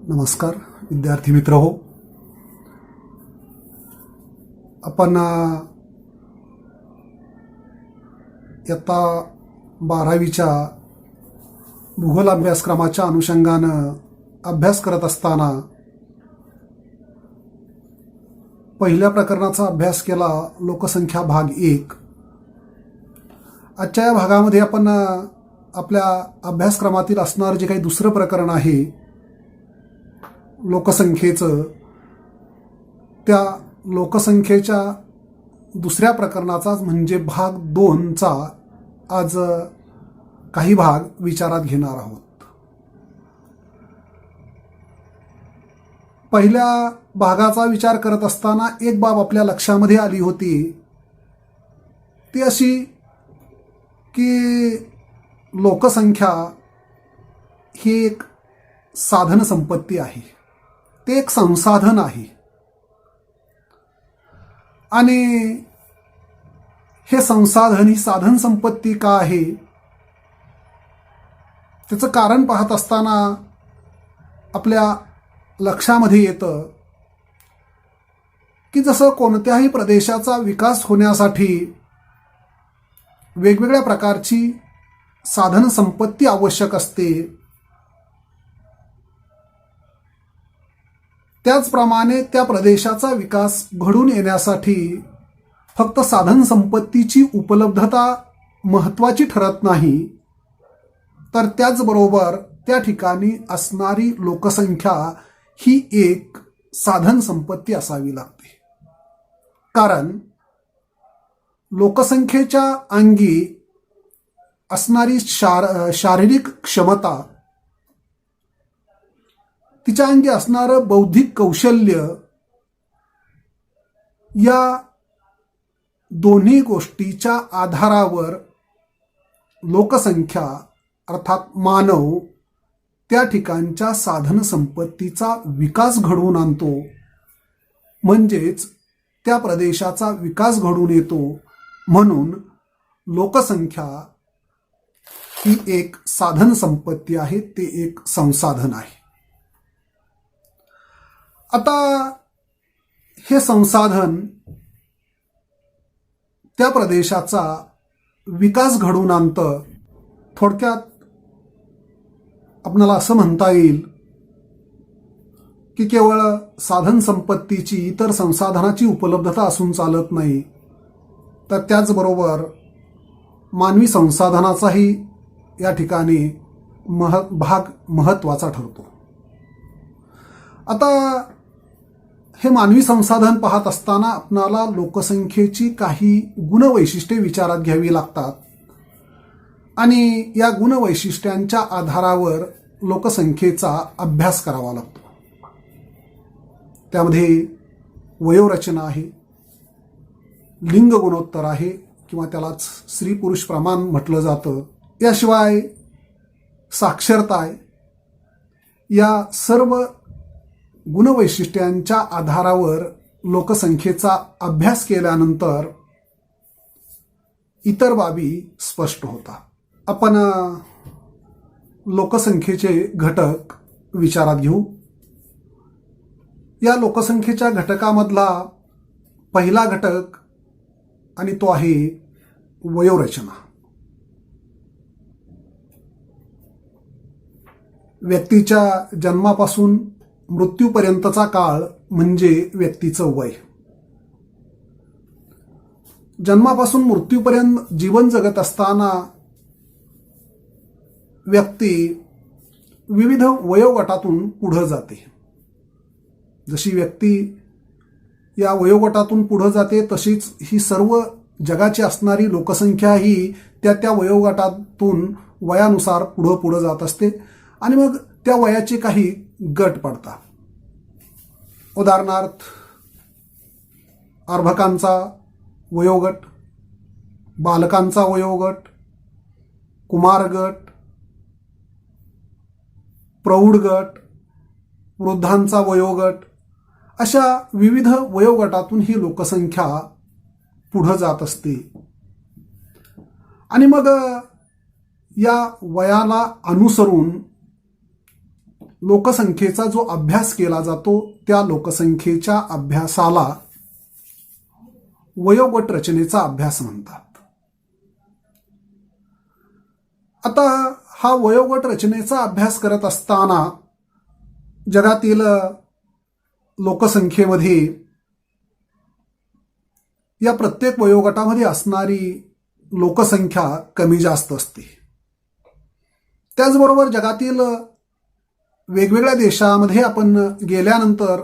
नमस्कार विद्यार्थी मित्र हो. आपण इयत्ता 12वीच्या भूगोल अभ्यासक्रमाच्या अनुषंगानं अभ्यास करत असताना पहिल्या प्रकरणाचा अभ्यास केला, लोकसंख्या भाग 1. आजच्या या भागामध्ये आपण आपल्या अभ्यासक्रमातील असणारं जे काही दुसरं प्रकरण आहे लोकसंख्येचं, त्या लोकसंख्येच्या दुसऱ्या प्रकरणाचा म्हणजे भाग 2चा आज काही भाग विचारात घेणार आहोत. पहिल्या भागाचा विचार करत असताना एक बाब आपल्या लक्षामध्ये आली होती, ती अशी की लोकसंख्या ही एक साधन संपत्ती आहे, ते एक संसाधन आहे. आणि हे संसाधन, ही साधन संपत्ती का आहे, त्याचं कारण पाहत असताना आपल्या लक्षामध्ये येतं की जसं कोणत्याही प्रदेशाचा विकास होण्यासाठी वेगवेगळ्या प्रकारची साधन संपत्ती आवश्यक असते, त्याचप्रमाणे त्या प्रदेशाचा विकास घडून येण्यासाठी फक्त साधन संपत्तीची उपलब्धता महत्त्वाची ठरत नाही, तर त्याचबरोबर त्या ठिकाणी असणारी लोकसंख्या ही एक साधन संपत्ती असावी लागते. कारण लोकसंख्येच्या अंगी असणारी शारीरिक क्षमता, तिच्या अंगी असणारं बौद्धिक कौशल्य, या दोन्ही गोष्टीच्या आधारावर लोकसंख्या अर्थात मानव त्या ठिकाणच्या साधन संपत्तीचा विकास घडवून आणतो, म्हणजेच त्या प्रदेशाचा विकास घडून येतो. म्हणून लोकसंख्या ही एक साधन संपत्ती आहे, ते एक संसाधन आहे. आता हे संसाधन त्या प्रदेशाचा विकास घडवून आणतं. थोडक्यात आपल्याला असं म्हणता येईल की केवळ साधन संपत्तीची, इतर संसाधनाची उपलब्धता असून चालत नाही, तर त्याचबरोबर मानवी संसाधनाचाही या ठिकाणी भाग महत्त्वाचा ठरतो. आता हे मानवी संसाधन पाहत असताना आपणाला लोकसंख्येची काही गुणवैशिष्ट्ये विचारात घ्यावी लागतात आणि या गुणवैशिष्ट्यांच्या आधारावर लोकसंख्येचा अभ्यास करावा लागतो. त्यामध्ये वयोरचना आहे, लिंग गुणोत्तर आहे किंवा त्यालाच स्त्री पुरुष प्रमाण म्हटलं जातं, याशिवाय साक्षरता आहे. या सर्व गुणवैशिष्ट्यांच्या आधारावर लोकसंख्येचा अभ्यास केल्यानंतर इतर बाबी स्पष्ट होतात. आपण लोकसंख्येचे घटक विचारात घेऊ. या लोकसंख्येच्या घटकामधला पहिला घटक आणि तो आहे वयोरचना. व्यक्तीच्या जन्मापासून मृत्यूपर्यंतचा काळ म्हणजे व्यक्तीचं वय. जन्मापासून मृत्यूपर्यंत जीवन जगत असताना व्यक्ती विविध वयोगटातून पुढे जाते. जशी व्यक्ती या वयोगटातून पुढे जाते, तशीच ही सर्व जगाची असणारी लोकसंख्या ही त्या त्या वयोगटातून वयानुसार पुढे जात असते आणि मग त्या वयाचे काही गट पडतात. उदाहरणार्थ अर्भकांचा वयोगट, बालकांचा वयोगट, कुमार गट, प्रौढ गट, वृद्धांचा वयोगट, अशा विविध वयोगटातून ही लोकसंख्या पुढे जात असते. आणि मग या वयाला अनुसरून लोकसंख्येचा जो अभ्यास केला जातो त्या लोकसंख्येच्या अभ्यासाला वयोगट रचनेचा अभ्यास म्हणतात. आता हा वयोगट रचनेचा अभ्यास करत असताना जगातील लोकसंख्येमध्ये या प्रत्येक वयोगटामध्ये असणारी लोकसंख्या कमी जास्त असते. त्याचबरोबर जगातील वेगवेगळ्या देशामध्ये आपण गेल्यानंतर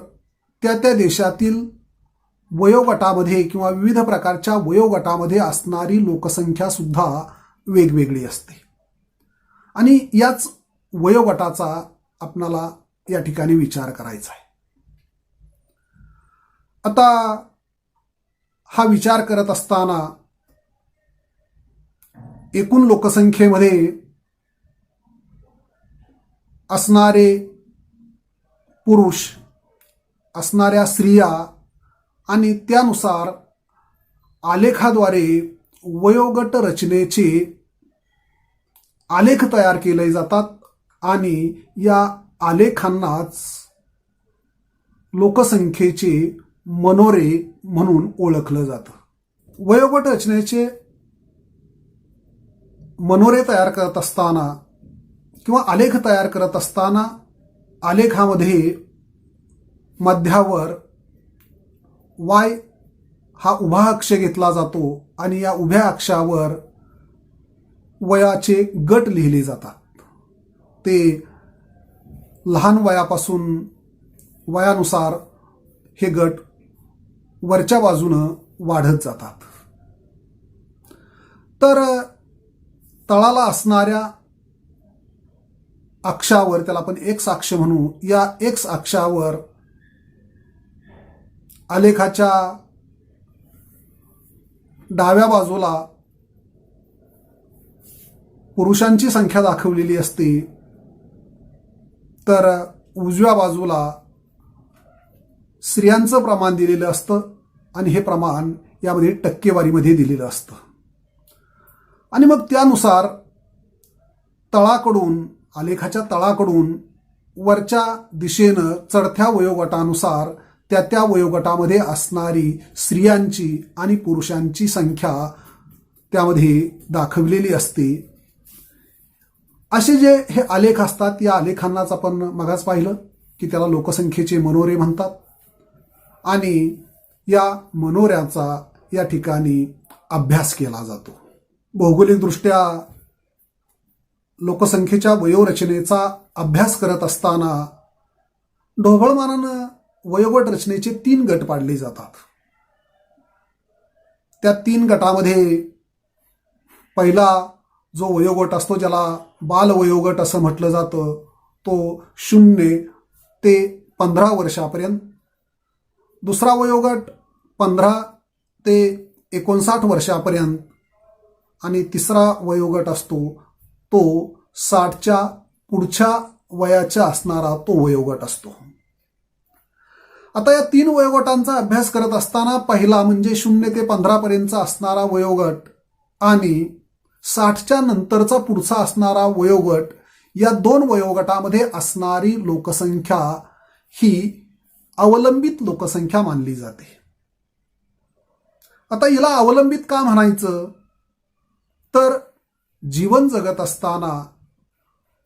त्या देशातील वयोगटामध्ये किंवा विविध प्रकारच्या वयोगटामध्ये असणारी लोकसंख्या सुद्धा वेगवेगळी असते आणि याच वयोगटाचा आपणाला या ठिकाणी विचार करायचा आहे. आता हा विचार करत असताना एकूण लोकसंख्येमध्ये असणारे पुरुष, असणाऱ्या स्त्रिया आणि त्यानुसार आलेखाद्वारे वयोगट रचनेचे आलेख तयार केले जातात आणि या आलेखांनाच लोकसंख्येचे मनोरे म्हणून ओळखलं जातं. वयोगट रचनेचे मनोरे तयार करत असताना किंवा आलेख तयार करत असताना आलेखामध्ये मध्यावर वाय हा उभा अक्ष घेतला जातो आणि या उभ्या अक्षावर वयाचे गट लिहिले जातात. ते लहान वयापासून वयानुसार हे गट वरच्या बाजूनं वाढत जातात. तर तळाला असणाऱ्या अक्षावर, त्याला आपण एक्स अक्ष म्हणू, या एक्स अक्षावर आलेखाच्या डाव्या बाजूला पुरुषांची संख्या दाखवलेली असते, तर उजव्या बाजूला स्त्रियांचं प्रमाण दिलेलं असतं आणि हे प्रमाण यामध्ये टक्केवारीमध्ये दिलेलं असतं. आणि मग त्यानुसार तळाकडून, आलेखाच्या तळाकडून वरच्या दिशेनं चढत्या वयोगटानुसार त्या वयोगटामध्ये असणारी स्त्रियांची आणि पुरुषांची संख्या त्यामध्ये दाखवलेली असते. असे जे हे आलेख असतात, या आलेखांनाच आपण मगाच पाहिलं की त्याला लोकसंख्येचे मनोरे म्हणतात आणि या मनोऱ्याचा या ठिकाणी अभ्यास केला जातो. भौगोलिकदृष्ट्या लोकसंख्येच्या वयोरचनेचा अभ्यास करत असताना ढोबळमानानं वयोगट रचनेचे 3 गट पाडले जातात. त्या 3 गटामध्ये पहिला जो वयोगट असतो, ज्याला बालवयोगट असं म्हटलं जातं, तो 0 ते 15 वर्षापर्यंत. दुसरा वयोगट 15 ते 59 वर्षापर्यंत आणि तिसरा वयोगट असतो तो 60च्या पुढच्या वयाचा असणारा तो वयोगट असतो. आता या 3 वयोगटांचा अभ्यास करत असताना पहिला म्हणजे 0 ते 15 पर्यंतचा असणारा वयोगट आणि 60च्या नंतरचा पुढचा असणारा वयोगट, या 2 वयोगटामध्ये असणारी लोकसंख्या ही अवलंबित लोकसंख्या मानली जाते. आता हिला अवलंबित का म्हणायचं, तर जीवन जगत असताना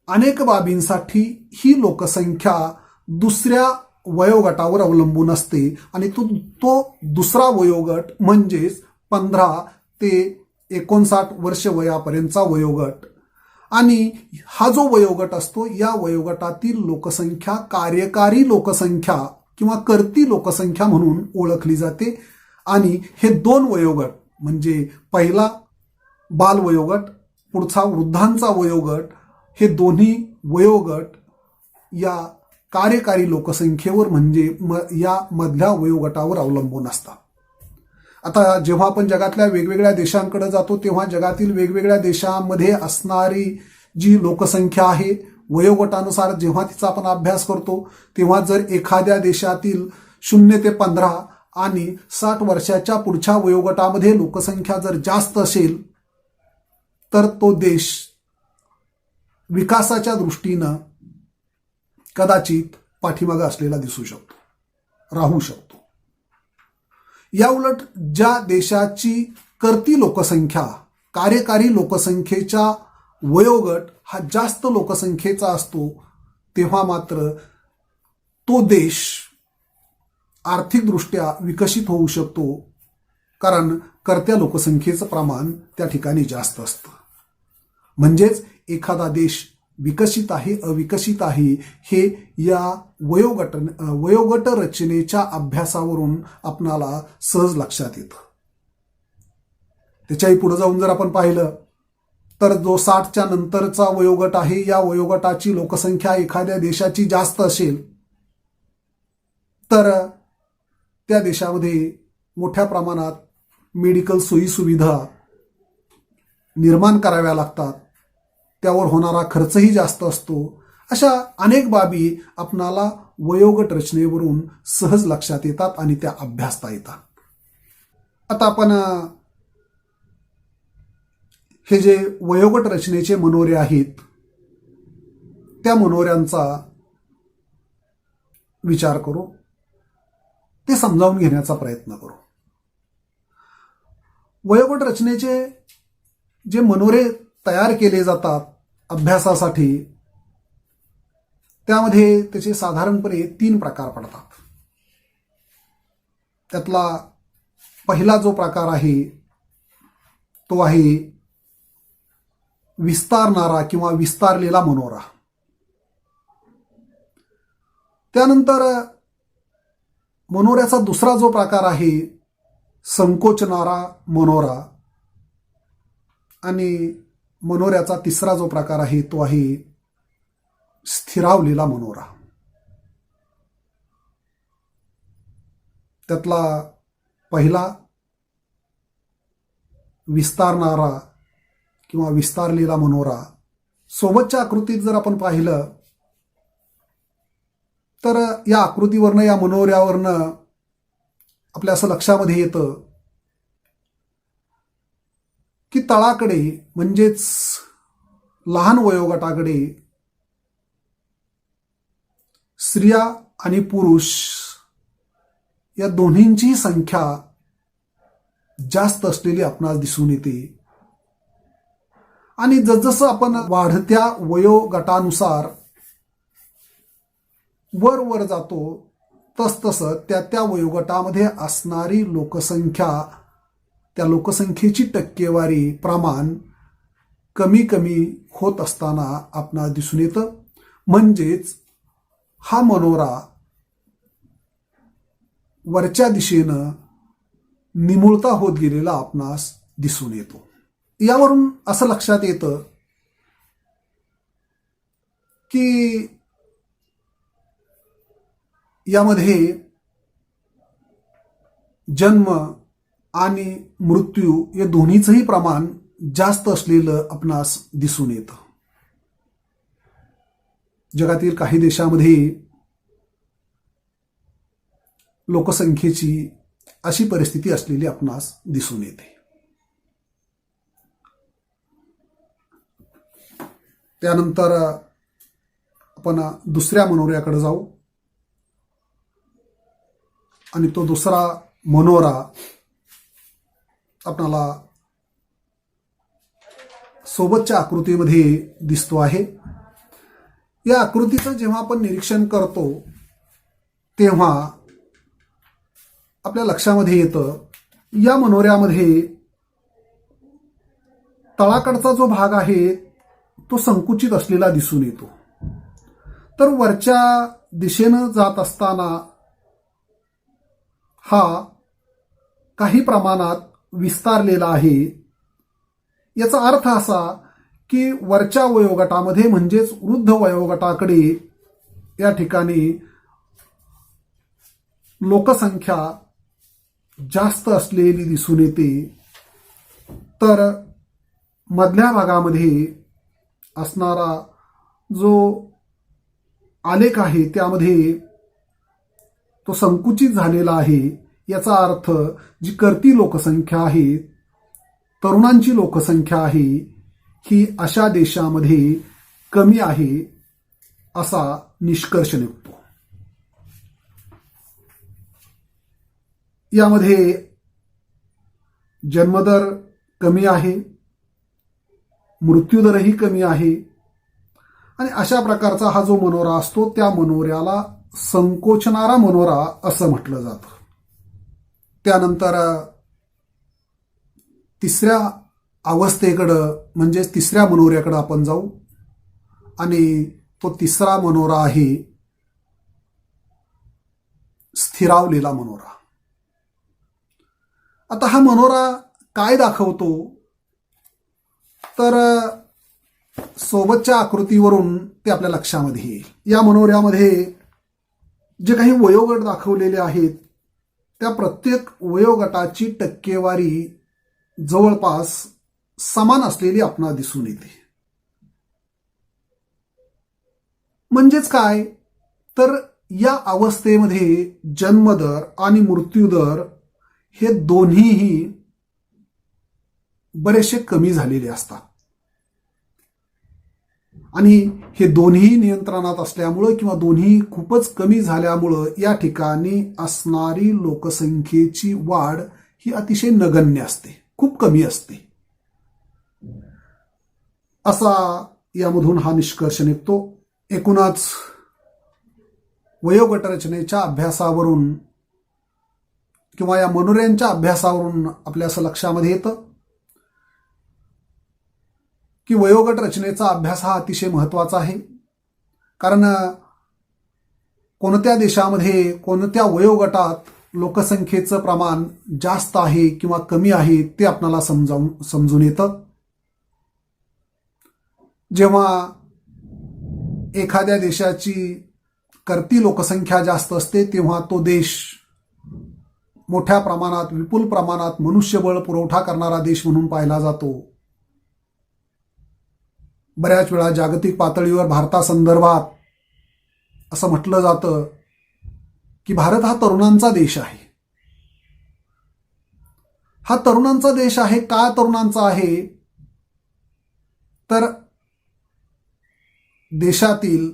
अनेक बाबींसाठी ही लोकसंख्या दुसऱ्या वयोगटावर अवलंबून असते आणि तो दुसरा वयोगट म्हणजेच 15 ते 59 वर्ष वयापर्यंतचा वयोगट. आणि हा जो वयोगट असतो, या वयोगटातील लोकसंख्या कार्यकारी लोकसंख्या किंवा करती लोकसंख्या म्हणून ओळखली जाते. आणि हे 2 वयोगट म्हणजे पहिला बालवयोगट, पुढचा वृद्धांचा वयोगट, हे दोन्ही वयोगट या कार्यकारी लोकसंख्येवर म्हणजे या मधल्या वयोगटावर अवलंबून असतात. आता जेव्हा आपण जगातल्या वेगवेगळ्या देशांकडे जातो तेव्हा जगातील वेगवेगळ्या देशांमध्ये असणारी जी लोकसंख्या आहे, वयोगटानुसार जेव्हा तिचा आपण अभ्यास करतो तेव्हा जर एखाद्या देशातील 0 ते 15 आणि 60 वर्षाच्या पुढच्या वयोगटामध्ये लोकसंख्या जर जास्त असेल तर तो देश विकासाच्या दृष्टीनं कदाचित पाठीमागे असलेला दिसू शकतो, राहू शकतो. याउलट ज्या देशाची करती लोकसंख्या, कार्यकारी लोकसंख्येच्या वयोगट हा जास्त लोकसंख्येचा असतो, तेव्हा मात्र तो देश आर्थिकदृष्ट्या विकसित होऊ शकतो, कारण करत्या लोकसंख्येचं प्रमाण त्या ठिकाणी जास्त असतं. म्हणजेच एखादा देश विकसित आहे अविकसित आहे हे या वयोगट रचनेच्या अभ्यासावरून आपणाला सहज लक्षात येतं. त्याच्याही पुढे जाऊन जर आपण पाहिलं तर जो 60च्या नंतरचा वयोगट आहे, या वयोगटाची लोकसंख्या एखाद्या देशाची जास्त असेल तर त्या देशामध्ये मोठ्या प्रमाणात मेडिकल सोयीसुविधा निर्माण कराव्या लागतात, त्यावर होणारा खर्चही जास्त असतो. अशा अनेक बाबी आपणाला वयोगट रचनेवरून सहज लक्षात येतात आणि त्या अभ्यासता येतात. आता आपण हे जे वयोगट रचनेचे मनोरे आहेत त्या मनोऱ्यांचा विचार करू, ते समजावून घेण्याचा प्रयत्न करू. वयोगट रचनेचे जे मनोरे तयार केले जातात अभ्यासासाठी, त्यामध्ये त्याचे साधारणपणे 3 प्रकार पडतात. त्यातला पहिला जो प्रकार आहे तो आहे विस्तारणारा किंवा विस्तारलेला मनोरा. त्यानंतर मनोऱ्याचा दुसरा जो प्रकार आहे संकोचणारा मनोरा, आणि मनोऱ्याचा तिसरा जो प्रकार आहे तो आहे स्थिरावलेला मनोरा. त्यातला पहिला विस्तारणारा किंवा विस्तारलेला मनोरा, सोबतच्या आकृतीत जर आपण पाहिलं तर या आकृतीवरनं, या मनोऱ्यावरनं आपल्या असं लक्षामध्ये येतं की तळाकडे म्हणजेच लहान वयोगटाकडे स्त्रिया आणि पुरुष या दोन्हींची संख्या जास्त असलेली आपणास दिसून येते. आणि जसजसं आपण वाढत्या वयोगटानुसार वर जातो तसतसं त्या वयोगटामध्ये असणारी लोकसंख्या, त्या लोकसंख्येची टक्केवारी, प्रमाण कमी कमी होत असताना आपणास दिसून येतं. म्हणजेच हा मनोरा वरच्या दिशेनं निमुळता होत गेलेला आपणास दिसून येतो. यावरून असं लक्षात येतं की यामध्ये जन्म आणि मृत्यू या दोन्हीचंही प्रमाण जास्त असलेलं आपणास दिसून येतं. जगातील काही देशामध्ये लोकसंख्येची अशी परिस्थिती असलेली आपणास दिसून येते. त्यानंतर आपण दुसऱ्या मनोऱ्याकडे जाऊ, आणि तो दुसरा मनोरा आपल्याला सोबतच्या आकृतीमध्ये दिसतो आहे. या आकृतीचं जेव्हा आपण निरीक्षण करतो तेव्हा आपल्या लक्षामध्ये येतं या मनोऱ्यामध्ये तळाकडचा जो भाग आहे तो संकुचित असलेला दिसून येतो. तर वरच्या दिशेनं जात असताना हा काही प्रमाणात विस्तारलेला आहे. याचा अर्थ असा की वरच्या वयोगटामध्ये म्हणजेच वृद्ध वयोगटाकडे या ठिकाणी लोकसंख्या जास्त असलेली दिसून येते. तर मधल्या भागामध्ये असणारा जो आलेख आहे त्यामध्ये तो संकुचित झालेला आहे. याचा अर्थ जी करती लोकसंख्या आहे, तरुणांची लोकसंख्या आहे, ही अशा देशामध्ये कमी आहे. असा निष्कर्ष निघतो. यामध्ये जन्मदर कमी आहे, मृत्यूदरही कमी आहे आणि अशा प्रकारचा हा जो मनोरा असतो त्या मनोऱ्याला संकोचणारा मनोरा असं म्हटलं जातं. त्यानंतर तिसऱ्या अवस्थेकडं म्हणजेच तिसऱ्या मनोऱ्याकडं आपण जाऊ आणि तो तिसरा मनोरा आहे स्थिरावलेला मनोरा. आता हा मनोरा काय दाखवतो तर सोबतच्या आकृतीवरून ते आपल्या लक्षामध्ये येईल. या मनोऱ्यामध्ये जे काही वयोगट दाखवलेले आहेत त्या प्रत्येक वयोगटाची टक्केवारी जवळपास समान असलेली आपणास दिसून येते. म्हणजेच काय तर या अवस्थेमध्ये जन्मदर आणि मृत्यूदर हे दोन्हीही बरेचसे कमी झालेले असतात आणि हे दोन्ही नियंत्रणात असल्यामुळं किंवा दोन्ही खूपच कमी झाल्यामुळं या ठिकाणी असणारी लोकसंख्येची वाढ ही अतिशय नगण्य असते, खूप कमी असते. असा यामधून हा निष्कर्ष निघतो. एकूणच वयोगट रचनेच्या अभ्यासावरून किंवा या मनोऱ्यांच्या अभ्यासावरून आपल्या असं लक्षामध्ये येतं की वयोगट रचनेचा अभ्यास हा अतिशय महत्त्वाचा आहे. कारण कोणत्या देशामध्ये कोणत्या वयोगटात लोकसंख्येचं प्रमाण जास्त आहे किंवा कमी आहे ते आपल्याला समजून येतं. जेव्हा एखाद्या देशाची करती लोकसंख्या जास्त असते तेव्हा तो देश मोठ्या प्रमाणात विपुल प्रमाणात मनुष्यबळ पुरवठा करणारा देश म्हणून पाहिला जातो. बऱ्याच वेळा जागतिक पातळीवर भारतासंदर्भात असं म्हटलं जातं की भारत हा तरुणांचा देश आहे. हा तरुणांचा देश आहे. का तरुणांचा आहे तर देशातील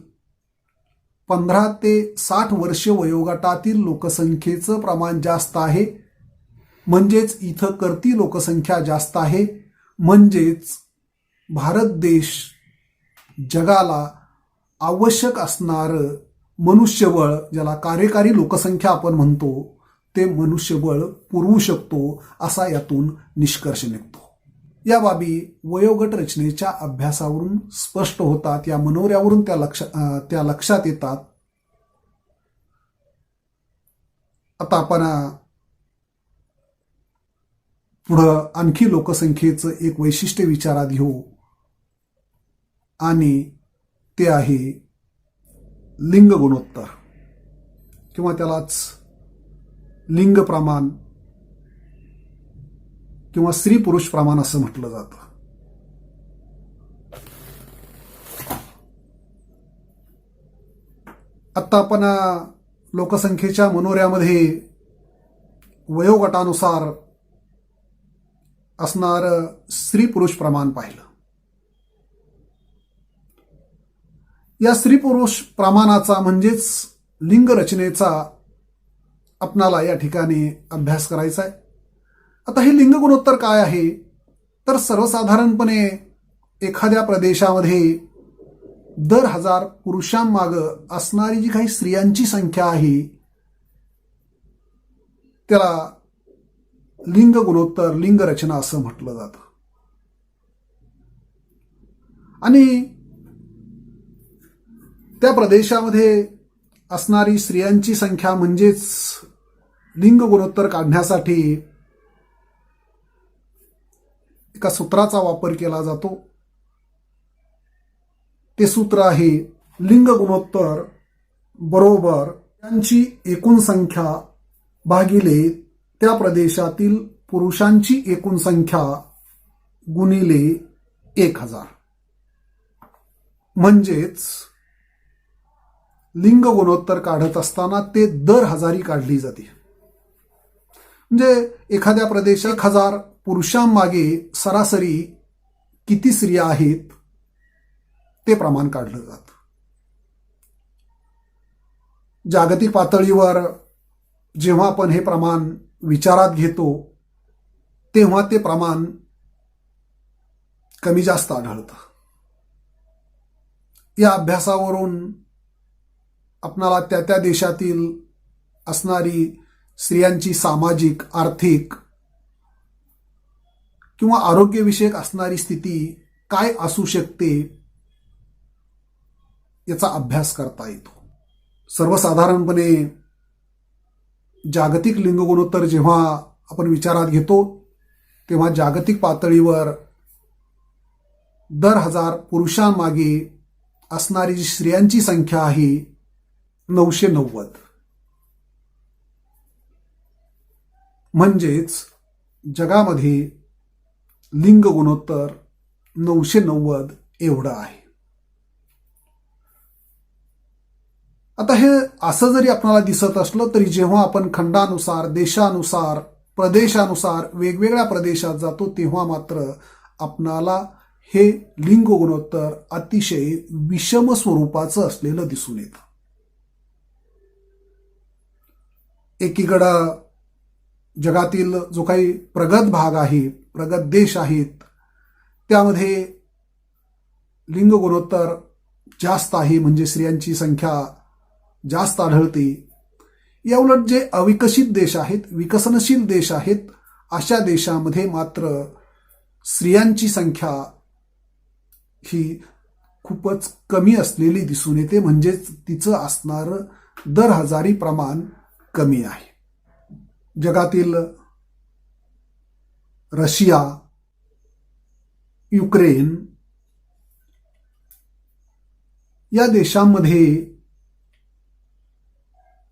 15 ते 60 वर्ष वयोगटातील लोकसंख्येचं प्रमाण जास्त आहे. म्हणजेच इथं करती लोकसंख्या जास्त आहे. म्हणजेच भारत देश जगाला आवश्यक असणारं मनुष्यबळ, ज्याला कार्यकारी लोकसंख्या आपण म्हणतो, ते मनुष्यबळ पुरवू शकतो असा यातून निष्कर्ष निघतो. या बाबी वयोगट रचनेच्या अभ्यासावरून स्पष्ट होतात. या मनोऱ्यावरून त्या लक्षात येतात. आता आपण पुढं आणखी लोकसंख्येचं एक वैशिष्ट्य विचारात घेऊ आणि ते आहे लिंग गुणोत्तर किंवा त्यालाच लिंग प्रमाण किंवा स्त्री पुरुष प्रमाण असं म्हटलं जातं. आता आपण लोकसंख्येच्या मनोऱ्यामध्ये वयोगटानुसार असणारं स्त्री पुरुष प्रमाण पाहिलं. या स्त्री पुरुष प्रमाणाचा म्हणजेच लिंग रचनेचा आपणाला या ठिकाणी अभ्यास करायचा आहे. आता हे लिंग गुणोत्तर काय आहे तर सर्वसाधारणपणे एखाद्या प्रदेशामध्ये दर 1000 पुरुषांमागं असणारी जी काही स्त्रियांची संख्या आहे त्याला लिंग गुणोत्तर, लिंग रचना असं म्हटलं जातं. आणि त्या प्रदेशामध्ये असणारी स्त्रियांची संख्या म्हणजेच लिंग गुणोत्तर काढण्यासाठी एका सूत्राचा वापर केला जातो. ते सूत्र आहे लिंग गुणोत्तर बरोबर त्यांची एकूण संख्या भागिले त्या प्रदेशातील पुरुषांची एकूण संख्या गुणिले 1000. म्हणजेच लिंग गुणोत्तर काढत असताना ते दर 1000 काढली जाते. म्हणजे एखाद्या प्रदेशात 1000 पुरुषांमागे सरासरी किती स्त्रिया आहेत ते प्रमाण काढलं जातं. जागतिक पातळीवर जेव्हा आपण हे प्रमाण विचारात घेतो तेव्हा ते प्रमाण कमी जास्त आढळतं. या अभ्यासावरून आपणाला त्या त्या देशातील असणारी स्त्रियांची सामाजिक, आर्थिक किंवा आरोग्यविषयक असणारी स्थिती काय असू शकते याचा अभ्यास करता येतो. सर्वसाधारणपणे जागतिक लिंग गुणोत्तर जेव्हा आपण विचारात घेतो तेव्हा जागतिक पातळीवर दर 1000 पुरुषांमागे असणारी जी स्त्रियांची संख्या आहे 990. म्हणजेच जगामध्ये लिंग गुणोत्तर 990 एवढं आहे. आता हे असं जरी आपल्याला दिसत असलं तरी जेव्हा आपण खंडानुसार, देशानुसार, प्रदेशानुसार वेगवेगळ्या प्रदेशात जातो तेव्हा मात्र आपणाला हे लिंग गुणोत्तर अतिशय विषम स्वरूपाचं असलेलं दिसून येतं. एकीकडं जगातील जो काही प्रगत भाग आहे, प्रगत देश आहेत, त्यामध्ये लिंग गुणोत्तर जास्त आहे, म्हणजे स्त्रियांची संख्या जास्त आढळते. याउलट जे अविकसित देश आहेत, विकसनशील देश आहेत, अशा देशामध्ये मात्र स्त्रियांची संख्या ही खूपच कमी असलेली दिसून येते. म्हणजेच तिचं असणारं दर 1000 प्रमाण कमी आहे. जगातील रशिया, युक्रेन या देशांमध्ये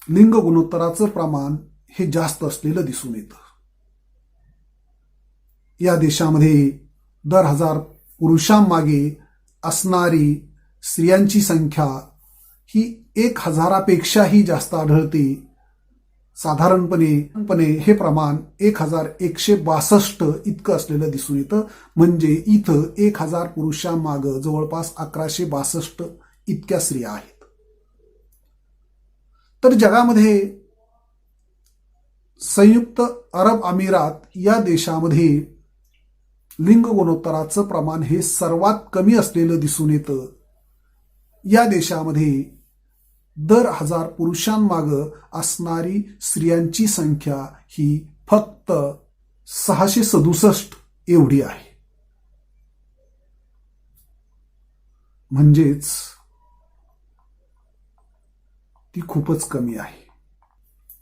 लिंग गुणोत्तराचं प्रमाण हे जास्त असलेलं दिसून येतं. या देशामध्ये दर 1000 पुरुषांमागे असणारी स्त्रियांची संख्या ही 1000पेक्षाही जास्त आढळते. साधारणपणे हे प्रमाण 1162 इतकं असलेलं दिसून येतं. म्हणजे इथं 1000 पुरुषांमागं जवळपास 1162 इतक्या स्त्रिया आहेत. तर जगामध्ये संयुक्त अरब अमिरात या देशामध्ये लिंग गुणोत्तराचं प्रमाण हे सर्वात कमी असलेलं दिसून येतं. या देशामध्ये दर 1000 पुरुषांमागं असणारी स्त्रियांची संख्या ही फक्त 667 एवढी आहे. म्हणजेच ती खूपच कमी आहे.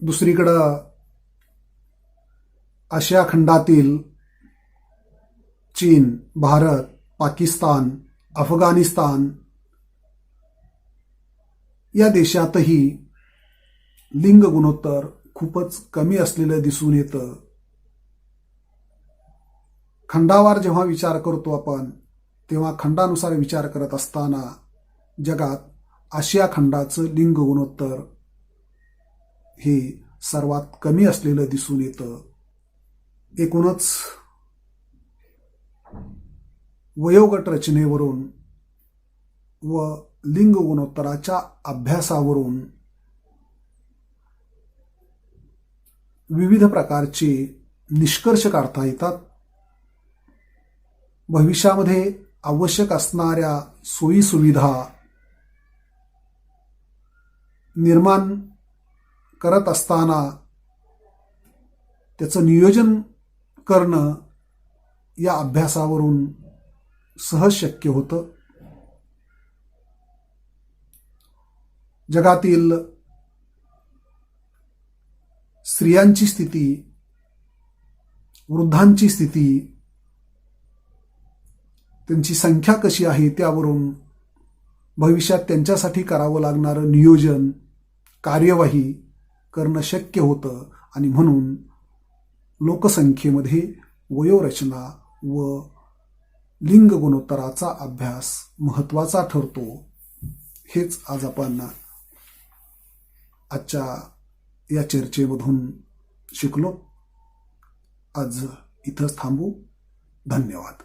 दुसरीकडं आशिया खंडातील चीन, भारत, पाकिस्तान, अफगाणिस्तान या देशातही लिंग गुणोत्तर खूपच कमी असलेलं दिसून येतं. खंडावार जेव्हा विचार करतो आपण तेव्हा खंडानुसार विचार करत असताना जगात आशिया खंडाचं लिंग गुणोत्तर हे सर्वात कमी असलेलं दिसून येतं. एकूणच वयोगट रचनेवरून व लिंग गुणोत्तराच्या अभ्यासावरून विविध प्रकारचे निष्कर्ष काढता येतात. भविष्यामध्ये आवश्यक असणाऱ्या सोयी सुविधा निर्माण करत असताना त्याचं नियोजन करणं या अभ्यासावरून सहज शक्य होतं. जगातील स्त्रियांची स्थिती, वृद्धांची स्थिती, त्यांची संख्या कशी आहे त्यावरून भविष्यात त्यांच्यासाठी करावं लागणारं नियोजन, कार्यवाही करणं शक्य होतं. आणि म्हणून लोकसंख्येमध्ये वयोरचना व लिंग गुणोत्तराचा अभ्यास महत्त्वाचा ठरतो. हेच आज आपण आजच्या या चर्चेमधून शिकलो. आज इथंच थांबू. धन्यवाद.